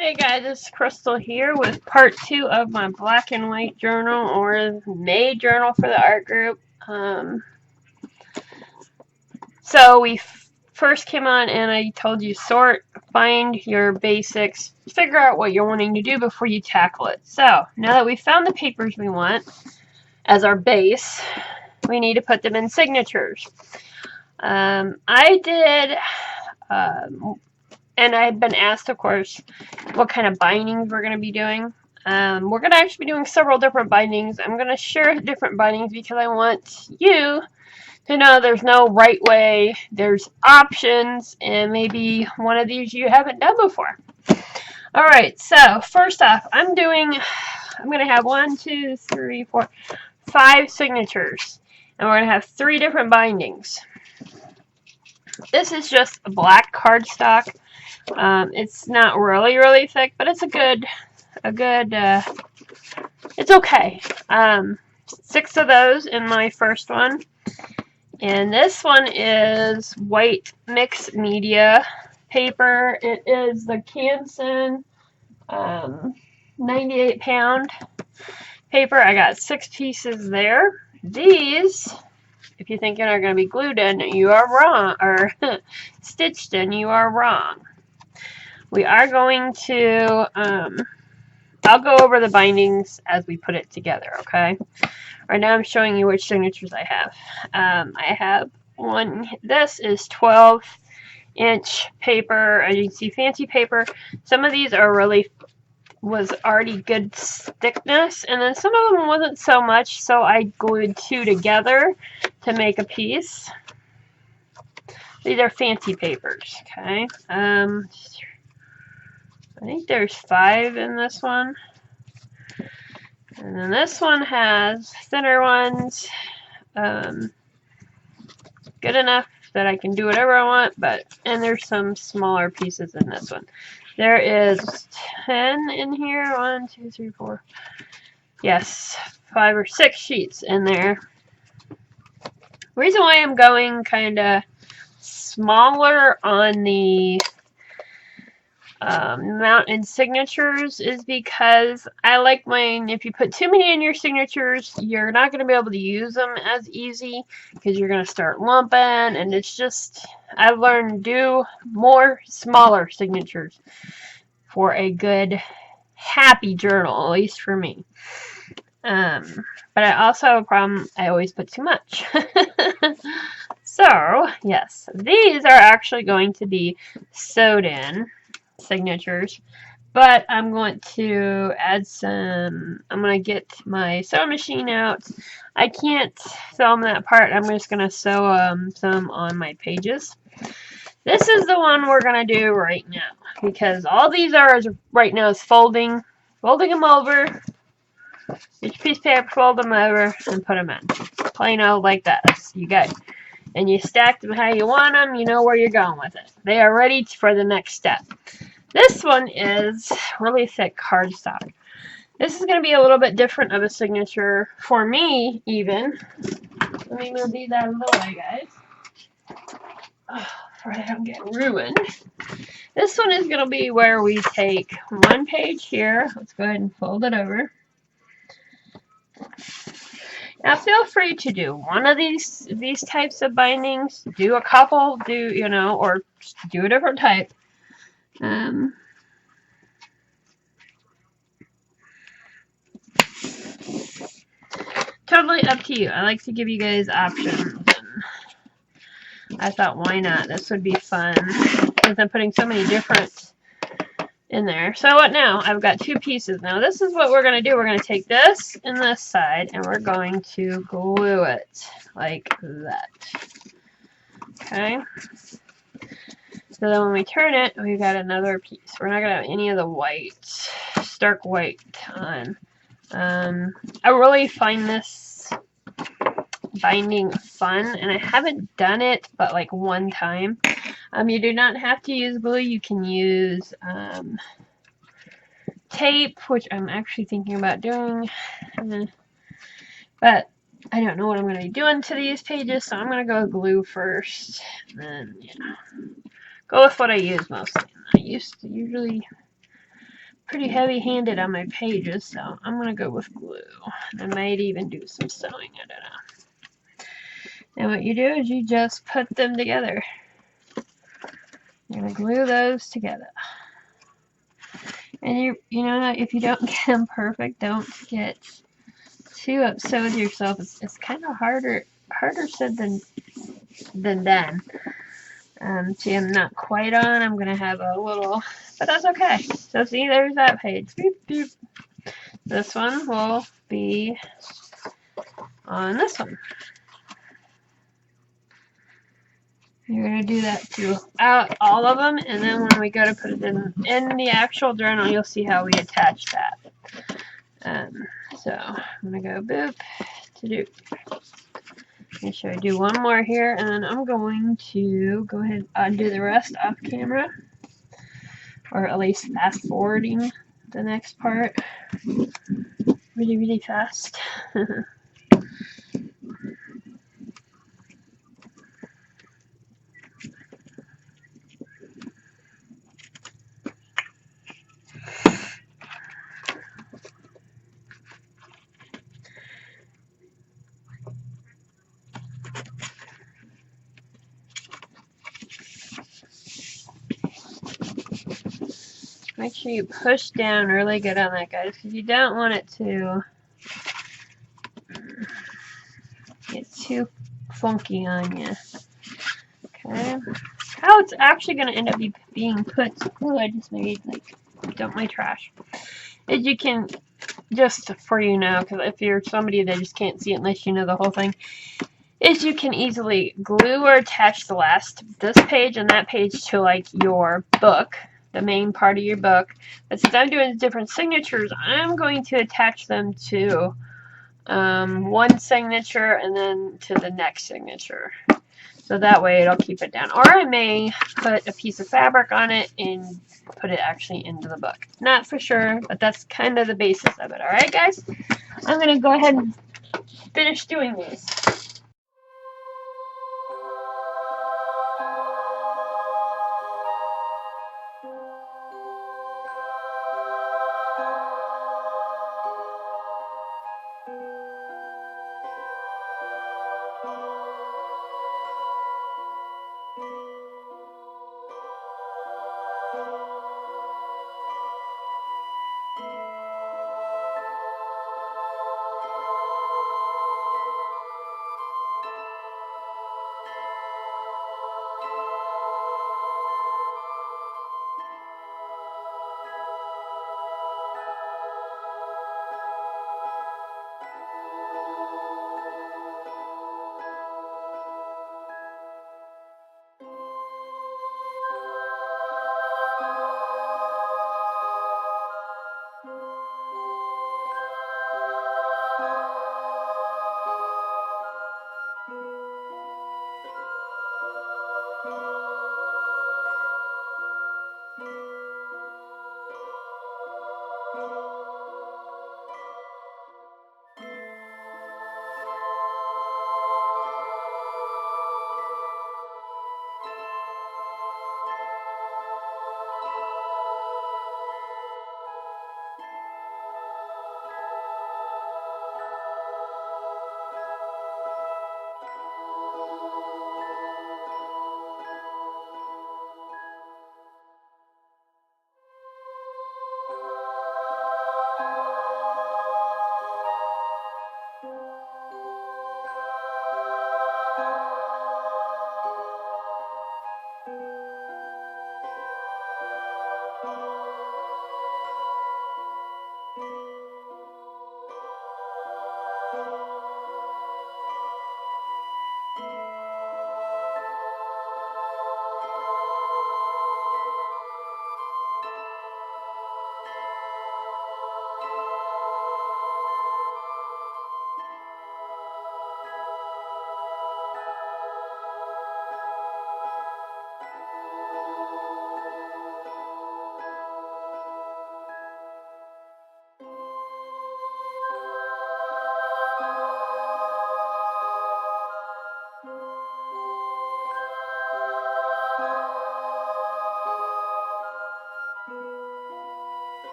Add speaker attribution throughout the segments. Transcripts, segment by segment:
Speaker 1: Hey guys, it's Crystal here with part 2 of my black and white journal, or May journal for the art group. So we first came on and I told you sort, find your basics, figure out what you're wanting to do before you tackle it. So now that we've found the papers we want as our base, we need to put them in signatures. I did... and I've been asked, of course, what kind of bindings we're going to be doing. We're going to actually be doing several different bindings. I'm going to share different bindings because I want you to know there's no right way. There's options, and maybe one of these you haven't done before. Alright, so first off, I'm going to have 1, 2, 3, 4, 5 signatures. And we're going to have 3 different bindings. This is just a black cardstock. It's not really thick, but it's it's okay. 6 of those in my first one. And this one is white mixed media paper. It is the Canson 98 pound paper. I got 6 pieces there. These, if you're thinking are going to be glued in, you are wrong, or stitched in, you are wrong. We are going to, I'll go over the bindings as we put it together, okay? Right now I'm showing you which signatures I have. I have one, this is 12-inch paper, as you can see, fancy paper. Some of these are was already good thickness, and then some of them wasn't so much, so I glued 2 together to make a piece. These are fancy papers, okay? I think there's 5 in this one. And then this one has thinner ones. Good enough that I can do whatever I want, and there's some smaller pieces in this one. There is 10 in here. 1, 2, 3, 4. Yes, 5 or 6 sheets in there. Reason why I'm going kind of smaller on the amount in signatures is because I like mine, if you put too many in your signatures, you're not going to be able to use them as easy because you're going to start lumping, and it's just, I've learned to do more smaller signatures for a good, happy journal, at least for me. But I also have a problem, I always put too much. So, yes, these are actually going to be sewed in signatures, but I'm going to add some, I'm going to get my sewing machine out. I can't film that part, I'm just going to sew some on my pages. This is the one we're going to do right now, because all these are right now is folding them over. Each piece of paper, fold them over, and put them in. Plain old like that. You got, and you stack them how you want them, you know where you're going with it. They are ready for the next step. This one is really thick cardstock. This is going to be a little bit different of a signature for me, even. Let me move these out of the way, guys. Oh, before they don't get ruined. This one is going to be where we take one page here. Let's go ahead and fold it over. Now feel free to do one of these types of bindings. Do a couple, or do a different type. Totally up to you. I like to give you guys options. I thought, why not? This would be fun. Since I'm putting so many different in there. So what now? I've got 2 pieces. Now this is what we're going to do. We're going to take this and this side, and we're going to glue it like that. Okay? So then when we turn it, we've got another piece. We're not going to have any of the white, stark white on. I really find this binding fun, and I haven't done it but like one time. You do not have to use glue. You can use tape, which I'm actually thinking about doing. But I don't know what I'm going to be doing to these pages, so I'm going to go glue first. And then, go with what I use mostly. I usually pretty heavy-handed on my pages, so I'm going to go with glue. I might even do some sewing, I don't know. And what you do is you just put them together. You're going to glue those together. And you know that if you don't get them perfect, don't get too upset with yourself. It's kind of harder said than done. See, I'm not quite on. I'm gonna have a little, but that's okay. So see, there's that page. Boop, boop. This one will be on this one. You're gonna do that throughout all of them, and then when we go to put it in the actual journal, you'll see how we attach that. So I'm gonna go boop to do. Make sure I do one more here, and then I'm going to go ahead and do the rest off camera, or at least fast forwarding the next part really, really fast. Make sure you push down really good on that, guys, because you don't want it to get too funky on you. Okay. How it's actually going to end up being put, oh, I just made, like, dump my trash, is you can, just for you now, because if you're somebody that just can't see it unless you know the whole thing, is you can easily glue or attach this page and that page to, like, your book, the main part of your book. But since I'm doing different signatures, I'm going to attach them to one signature and then to the next signature. So that way it'll keep it down. Or I may put a piece of fabric on it and put it actually into the book. Not for sure, but that's kind of the basis of it. Alright, guys? I'm going to go ahead and finish doing these.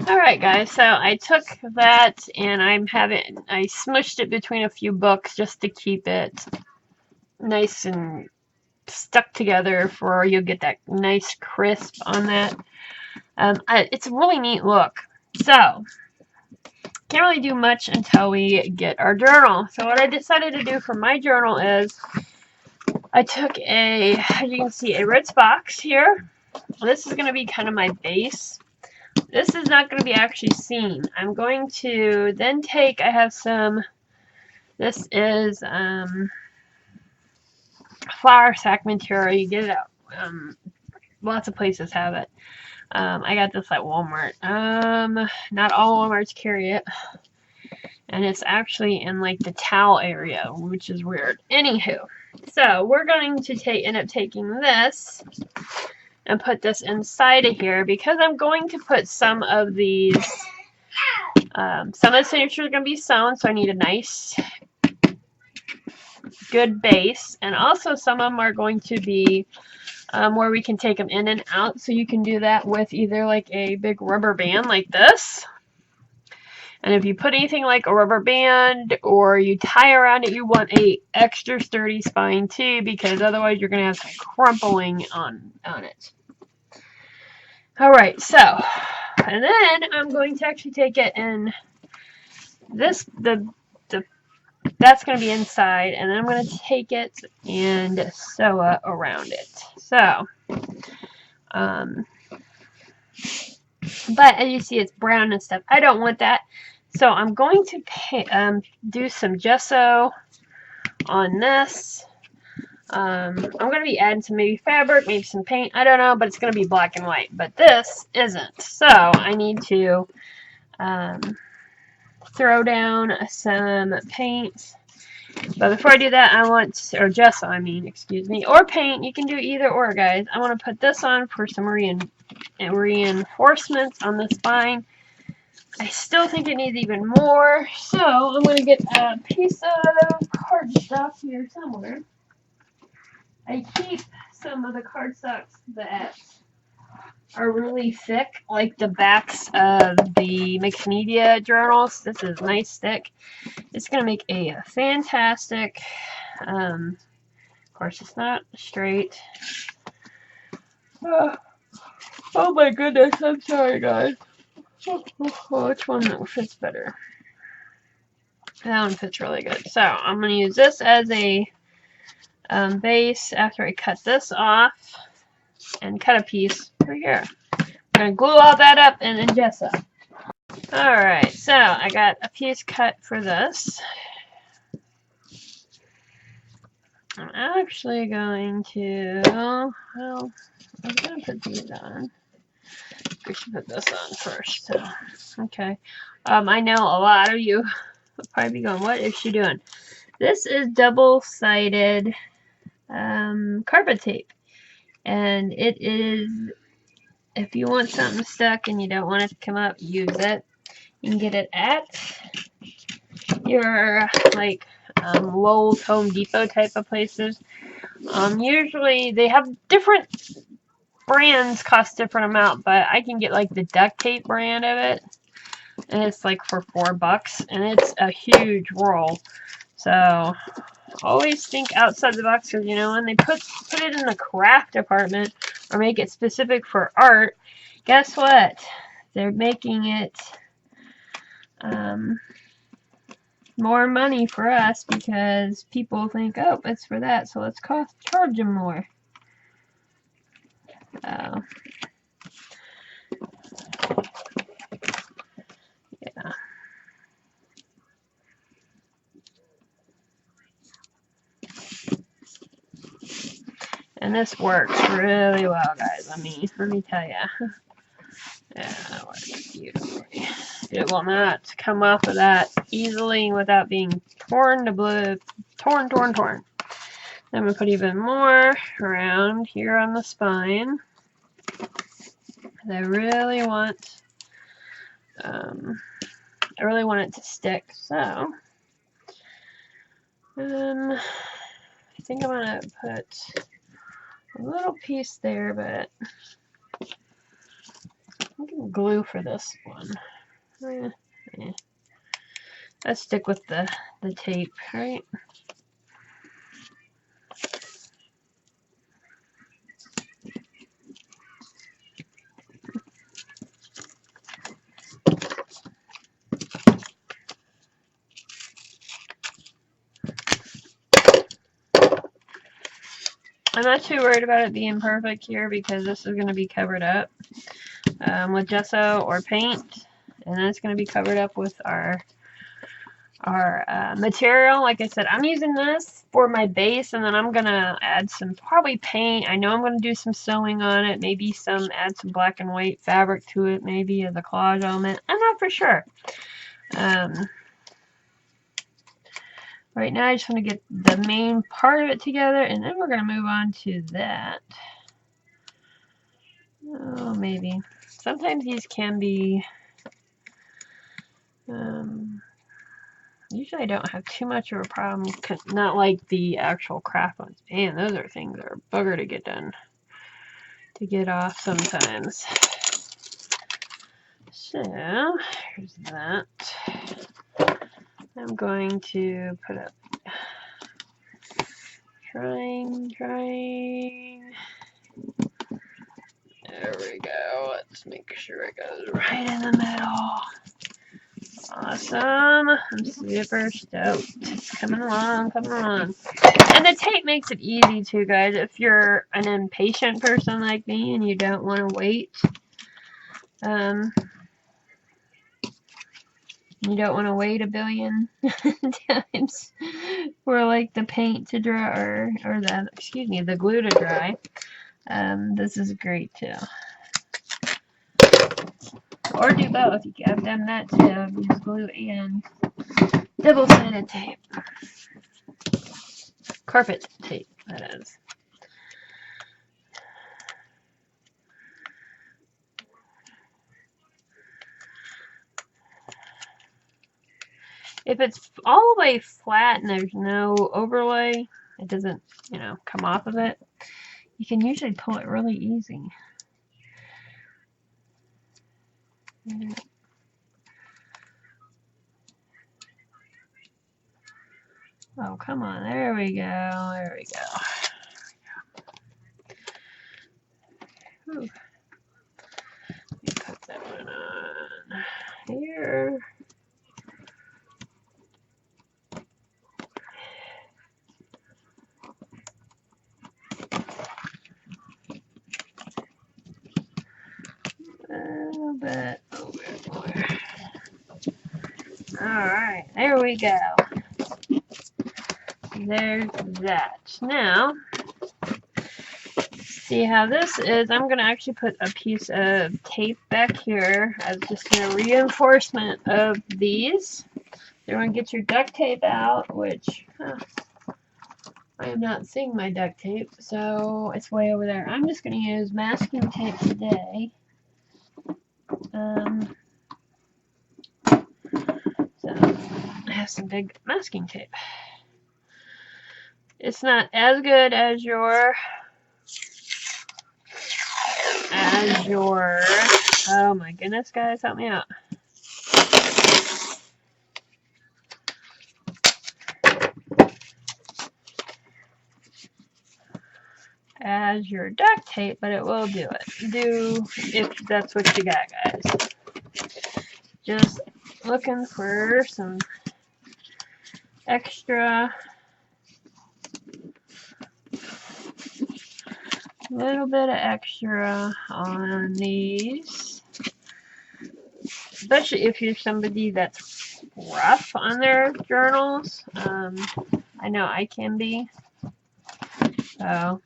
Speaker 1: Alright guys, so I took that and I smushed it between a few books just to keep it nice and stuck together for you'll get that nice crisp on that. It's a really neat look. So, can't really do much until we get our journal. So what I decided to do for my journal is I took as you can see, a red box here. This is going to be kind of my base. This is not going to be actually seen. I'm going to then take, I have some, this is flour sack material. You get it out. Lots of places have it. I got this at Walmart. Not all Walmarts carry it. And it's actually in like the towel area, which is weird. Anywho, so we're going to end up taking this and put this inside of here because I'm going to put some of these, some of the signatures are going to be sewn, so I need a nice, good base. And also some of them are going to be where we can take them in and out, so you can do that with either like a big rubber band like this. And if you put anything like a rubber band or you tie around it, you want a extra sturdy spine too, because otherwise you're going to have some crumpling on it. Alright, so, and then I'm going to actually take it and that's going to be inside, and then I'm going to take it and sew it around it. So, but as you see, it's brown and stuff. I don't want that. So I'm going to do some gesso on this. I'm going to be adding some maybe fabric, maybe some paint. I don't know, but it's going to be black and white. But this isn't. So I need to throw down some paint. But before I do that, I want, or gesso, I mean, excuse me, or paint. You can do either or, guys. I want to put this on for some reinforcements on the spine. I still think it needs even more, so I'm going to get a piece of cardstock here somewhere. I keep some of the cardstocks that are really thick, like the backs of the mixed media journals. This is nice thick. It's going to make a fantastic, of course it's not straight. Oh my goodness, I'm sorry guys. Which one fits better? That one fits really good. So I'm going to use this as a base after I cut this off and cut a piece right here. I'm going to glue all that up and then gesso. Alright, so I got a piece cut for this. I'm actually going to, well, I'm going to put these on. We should put this on first. So, okay. I know a lot of you will probably be going, what is she doing? This is double-sided carpet tape. And it is, if you want something stuck and you don't want it to come up, use it. You can get it at your, like, Lowe's, Home Depot type of places. Usually they have different brands, cost different amount, but I can get like the duct tape brand of it, and it's like for $4, and it's a huge roll. So always think outside the box, because you know when they put it in the craft department or make it specific for art, guess what? They're making it more money for us because people think, oh, it's for that, so let's charge them more. Yeah. And this works really well, guys. Let me tell you. Yeah, that works beautifully. It will not come off of that easily without being torn to blue, torn. I'm gonna put even more around here on the spine. I really want it to stick. So, I think I'm gonna put a little piece there, but I'm gonna glue for this one. Let's stick with the tape, right? I'm not too worried about it being perfect here because this is going to be covered up with gesso or paint, and then it's going to be covered up with our material. Like I said, I'm using this for my base, and then I'm going to add some probably paint. I know I'm going to do some sewing on it, maybe add some black and white fabric to it, maybe as a collage element. I'm not for sure. Right now, I just want to get the main part of it together, and then we're going to move on to that. Oh, maybe. Sometimes these can be... usually I don't have too much of a problem, not like the actual craft ones. Man, those are things that are bugger to get done, to get off sometimes. So, here's that. I'm going to put up... Trying. There we go. Let's make sure it goes right in the middle. Awesome. I'm super stoked. It's coming along. And the tape makes it easy too, guys. If you're an impatient person like me and you don't want to wait, you don't want to wait a billion times for like the paint to dry or the glue to dry. This is great too. Or do both. I've done that too. Use glue and double-sided tape. Carpet tape, that is. If it's all the way flat and there's no overlay, it doesn't, come off of it, you can usually pull it really easy. Oh, come on. There we go. Ooh. Let me put that one on here. A little bit over. Alright, there we go. There's that. Now, see how this is. I'm going to actually put a piece of tape back here as just a reinforcement of these. You're going to get your duct tape out, which I am not seeing my duct tape, so it's way over there. I'm just going to use masking tape today. So I have some big masking tape. It's not as good as your oh my goodness, guys, help me out. As your duct tape, but it will do it. If that's what you got, guys. Just looking for some extra, little bit of extra on these, especially if you're somebody that's rough on their journals. I know I can be. So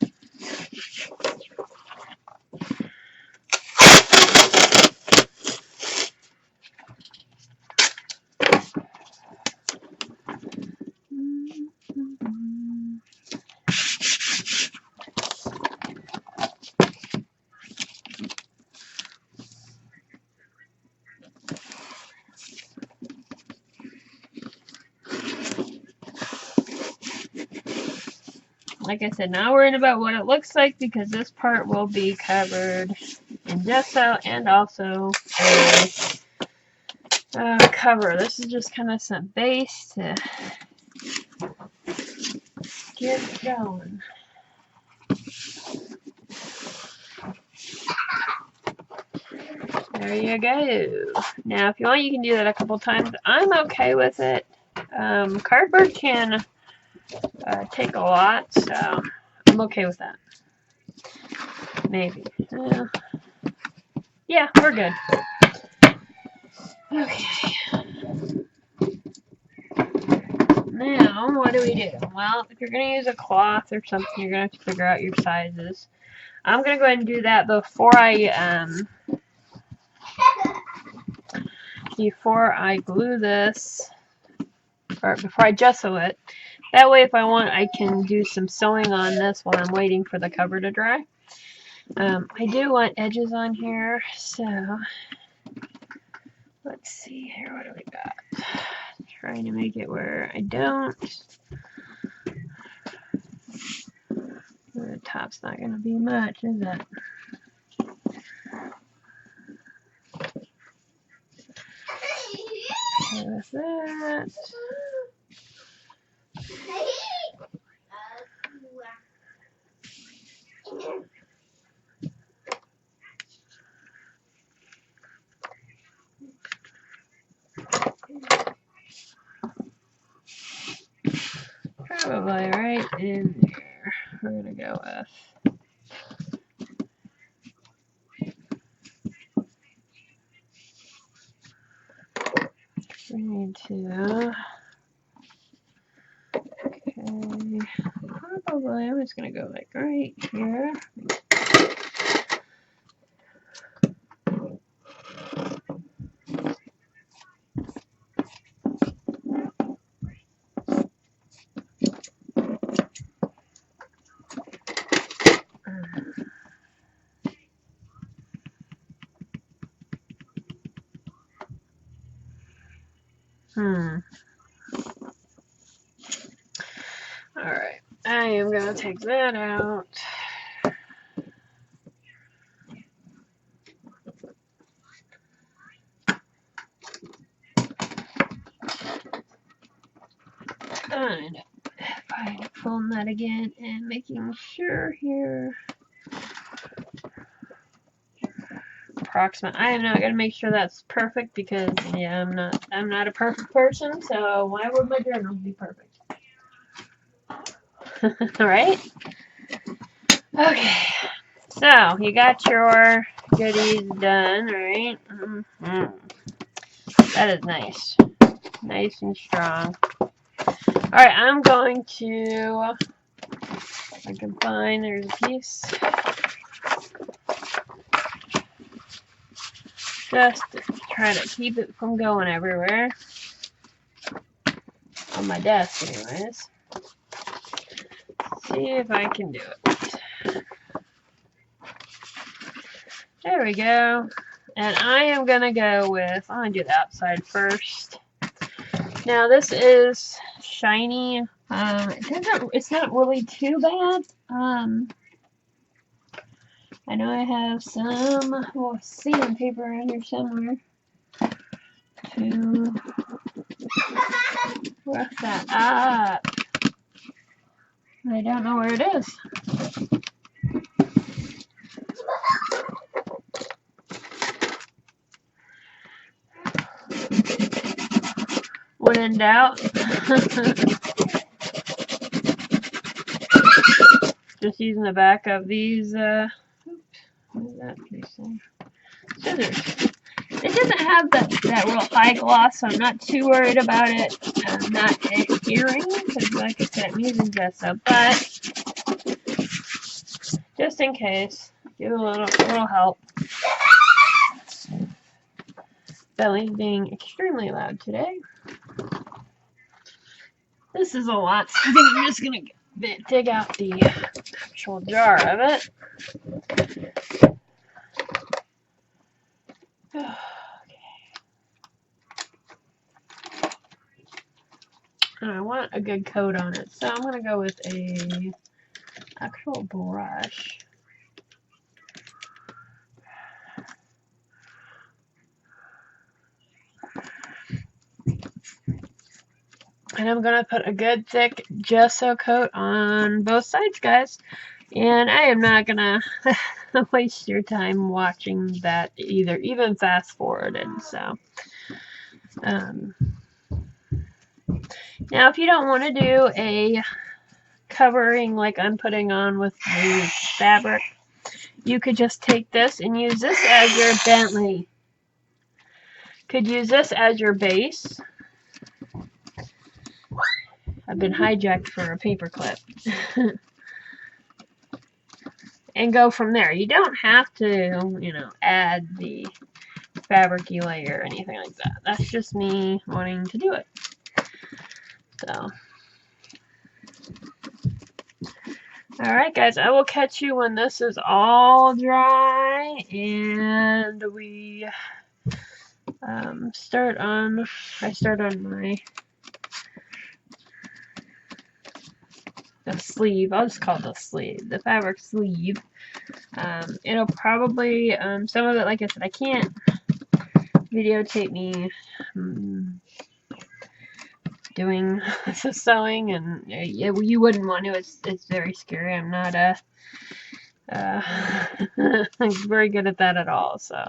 Speaker 1: like I said, not worrying about what it looks like because this part will be covered in gesso and also a cover. This is just kind of some base to get it going. There you go. Now, if you want, you can do that a couple times. I'm okay with it. Cardboard can take a lot, so I'm okay with that. Maybe. Yeah, we're good. Okay. Now, what do we do? Well, if you're going to use a cloth or something, you're going to have to figure out your sizes. I'm going to go ahead and do that before I glue this, or before I gesso it. That way, if I want, I can do some sewing on this while I'm waiting for the cover to dry. I do want edges on here, so let's see here. What do we got? Trying to make it where I don't. The top's not going to be much, is it? Okay, with that. Probably right in there. We're going to go with. We need to. Okay. Probably, I'm just going to go like right here. Alright, I am going to take that out. And by pulling that again and making sure here. Approximate. I am not going to make sure that's perfect because yeah, I'm not a perfect person, so why would my journal be perfect? Alright? Okay. So, you got your goodies done, right? That is nice. Nice and strong. Alright, I'm going to, if I can find, there's a piece. Just to try to keep it from going everywhere. On my desk, anyways. See if I can do it. There we go. And I am going to go with, I'm going to do the outside first. Now this is shiny. It's not really too bad. I know I have some sandpaper in here somewhere to rough that up. I don't know where it is. When in doubt, just using the back of these, what is that piece of? Scissors. It doesn't have that real high gloss, so I'm not too worried about it not adhering, because like I said, I'm using gesso, but just in case, give a little help. Belly's being extremely loud today. This is a lot, so I think I'm just going to dig out the actual jar of it. And I want a good coat on it, so I'm going to go with a actual brush. And I'm going to put a good thick gesso coat on both sides, guys. And I am not going to waste your time watching that either, even fast forwarded. So, now if you don't want to do a covering like I'm putting on with the fabric, you could just take this and use this as your Bentley. Could use this as your base. I've been hijacked for a paper clip. And go from there. You don't have to, you know, add the fabric-y layer or anything like that. That's just me wanting to do it. So, alright guys, I will catch you when this is all dry and we start on my the sleeve. I'll just call it the sleeve, the fabric sleeve. It'll probably, some of it, like I said, I can't videotape me doing the sewing, and you wouldn't want to. It's very scary. I'm not very good at that at all. So.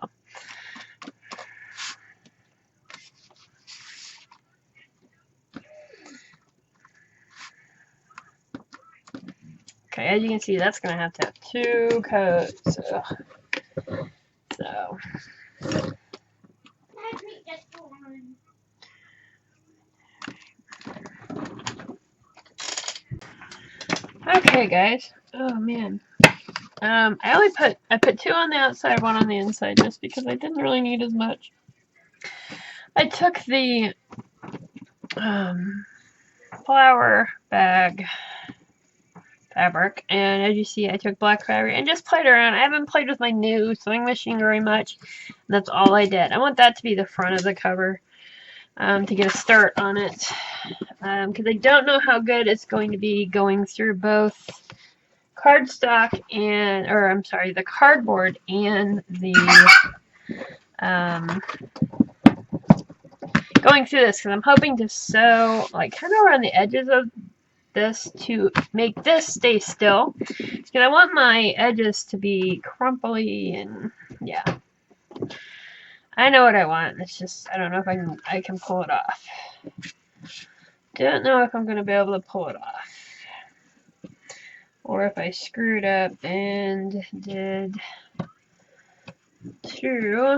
Speaker 1: Okay, as you can see, that's going to have 2 coats. So. Okay, guys. Oh man. I put 2 on the outside, 1 on the inside, just because I didn't really need as much. I took the flower bag fabric, and as you see, I took black fabric and just played around. I haven't played with my new sewing machine very much. That's all I did. I want that to be the front of the cover, to get a start on it, because I don't know how good it's going to be going through both cardstock and, or I'm sorry, the cardboard and the going through this, because I'm hoping to sew like kind of around the edges of this to make this stay still, because I want my edges to be crumply, and yeah, I know what I want. It's just I don't know if I can pull it off. Don't know if I'm gonna be able to pull it off, or if I screwed up and did two.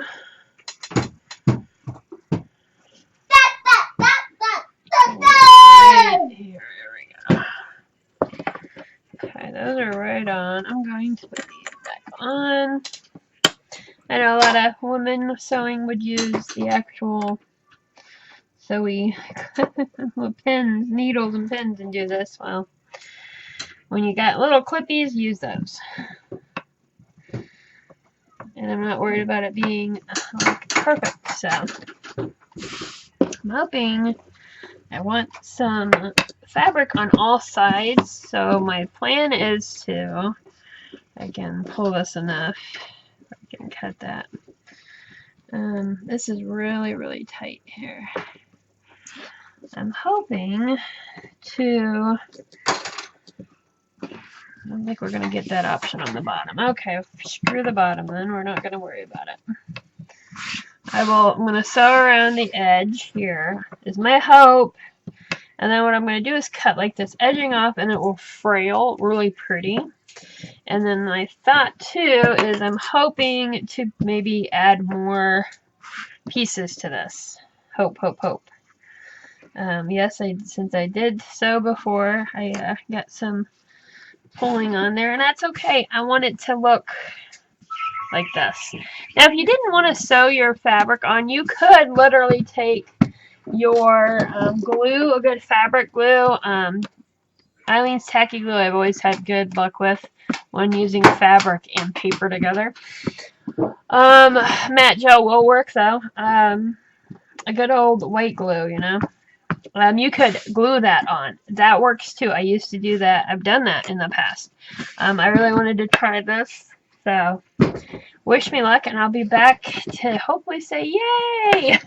Speaker 1: Right here, there we go. Okay, those are right on. I'm going to put these back on. I know a lot of women sewing would use the actual sewy pins, needles and pins, and do this. Well, when you got little clippies, use those. And I'm not worried about it being like perfect, so I'm hoping. I want some fabric on all sides, so my plan is to, again, pull this enough. I can cut that. This is really, really tight here. I'm hoping to, I don't think we're going to get that option on the bottom. Okay, screw the bottom then. We're not going to worry about it. I'm going to sew around the edge here is my hope. And then what I'm going to do is cut like this edging off and it will frail really pretty. And then my thought too is I'm hoping to maybe add more pieces to this. Hope, hope, hope. Yes, since I did sew before, I got some pulling on there, and that's okay. I want it to look like this. Now, if you didn't want to sew your fabric on, you could literally take your glue, a good fabric glue. Eileen's Tacky Glue I've always had good luck with when using fabric and paper together. Matte gel will work though. A good old white glue, you know. You could glue that on. That works too. I used to do that. I've done that in the past. I really wanted to try this. So, wish me luck, and I'll be back to hopefully say yay!